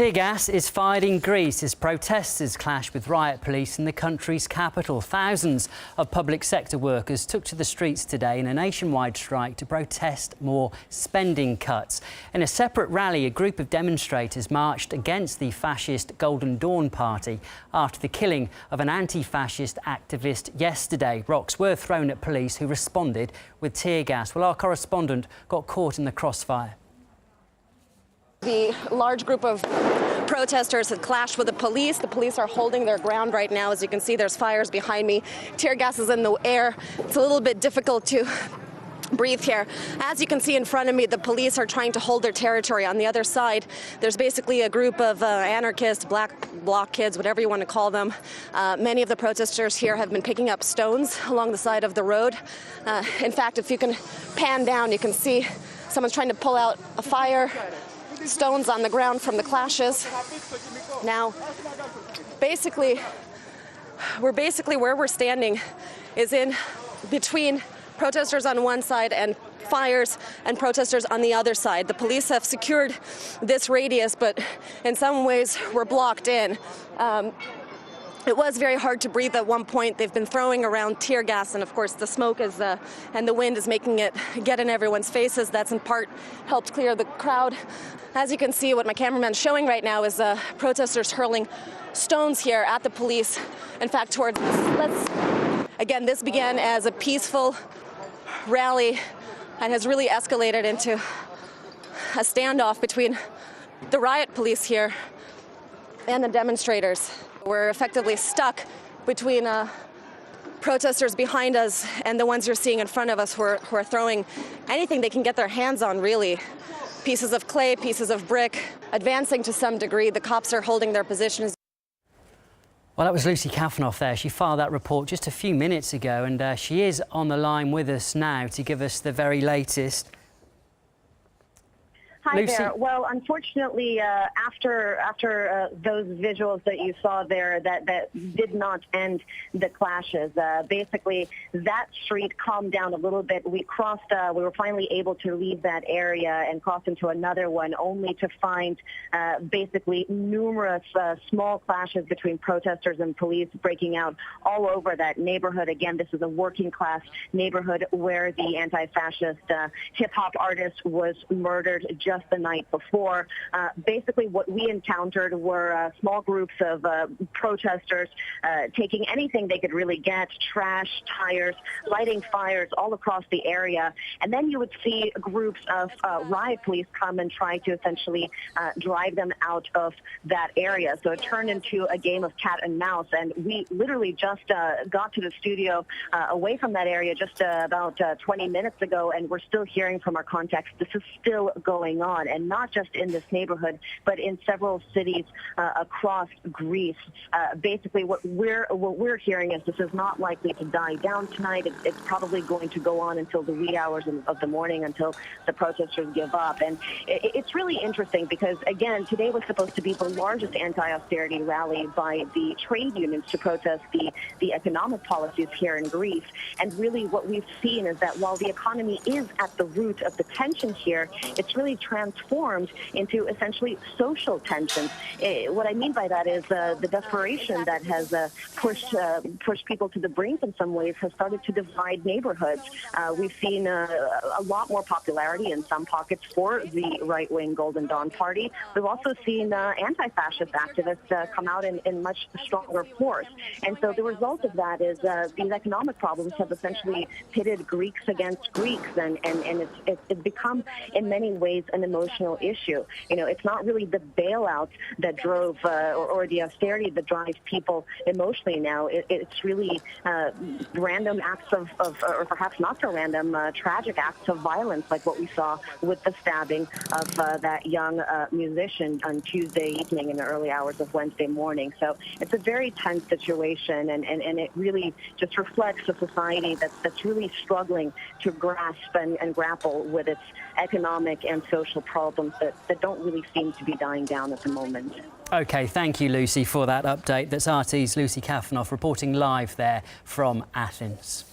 Tear gas is fired in Greece as protesters clash with riot police in the country's capital. Thousands of public sector workers took to the streets today in a nationwide strike to protest more spending cuts. In a separate rally, a group of demonstrators marched against the fascist Golden Dawn party after the killing of an anti-fascist activist yesterday. Rocks were thrown at police who responded with tear gas. Well, our correspondent got caught in the crossfire. The large group of protesters had clashed with the police. The police are holding their ground right now. As you can see, there's fires behind me. Tear gas is in the air. It's a little bit difficult to breathe here. As you can see in front of me, the police are trying to hold their territory. On the other side, there's basically a group of anarchists, black bloc kids, whatever you want to call them. Many of the protesters here have been picking up stones along the side of the road. In fact, if you can pan down, you can see someone's trying to pull out a fire. Stones on the ground from the clashes. Now, where we're standing is in between protesters on one side and fires and protesters on the other side. The police have secured this radius, but in some ways we're blocked in. It was very hard to breathe at one point. They've been throwing around tear gas, and of course the smoke is and the wind is making it get in everyone's faces. That's in part helped clear the crowd. As you can see, what my cameraman's showing right now is protesters hurling stones here at the police. In fact, towards again, this began as a peaceful rally and has really escalated into a standoff between the riot police here and the demonstrators. We're effectively stuck between protesters behind us and the ones you're seeing in front of us who are throwing anything they can get their hands on, really. Pieces of clay, pieces of brick, advancing to some degree. The cops are holding their positions. Well, that was Lucy Kafanov there. She filed that report just a few minutes ago, and she is on the line with us now to give us the very latest. Hi Lucy. there. Well, unfortunately, after those visuals that you saw there, that did not end the clashes. Basically, that street calmed down a little bit. We were finally able to leave that area and cross into another one, only to find basically numerous small clashes between protesters and police breaking out all over that neighborhood. Again, this is a working class neighborhood where the anti-fascist hip-hop artist was murdered just the night before. Basically, what we encountered were small groups of protesters taking anything they could really get, trash, tires, lighting fires all across the area. And then you would see groups of riot police come and try to essentially drive them out of that area. So it turned into a game of cat and mouse. And we literally just got to the studio away from that area just about 20 minutes ago, and we're still hearing from our contacts this is still going on, and not just in this neighborhood, but in several cities across Greece. Basically, what we're hearing is this is not likely to die down tonight. It's probably going to go on until the wee hours of the morning, until the protesters give up. And it's really interesting because, again, today was supposed to be the largest anti-austerity rally by the trade unions to protest the economic policies here in Greece. And really what we've seen is that while the economy is at the root of the tension here, it's really transformed into essentially social tensions. What I mean by that is the desperation that has pushed people to the brink in some ways has started to divide neighborhoods. We've seen a lot more popularity in some pockets for the right-wing Golden Dawn party. We've also seen anti-fascist activists come out in much stronger force. And so the result of that is these economic problems have essentially pitted Greeks against Greeks, and it's become in many ways an emotional issue. You know, it's not really the bailout that drove or the austerity that drives people emotionally now. It's really random acts of or perhaps not so random, tragic acts of violence, like what we saw with the stabbing of that young musician on Tuesday evening in the early hours of Wednesday morning. So it's a very tense situation, and it really just reflects a society that's really struggling to grasp and grapple with its economic and social problems that don't really seem to be dying down at the moment. OK, thank you, Lucy, for that update. That's RT's Lucy Kafanov reporting live there from Athens.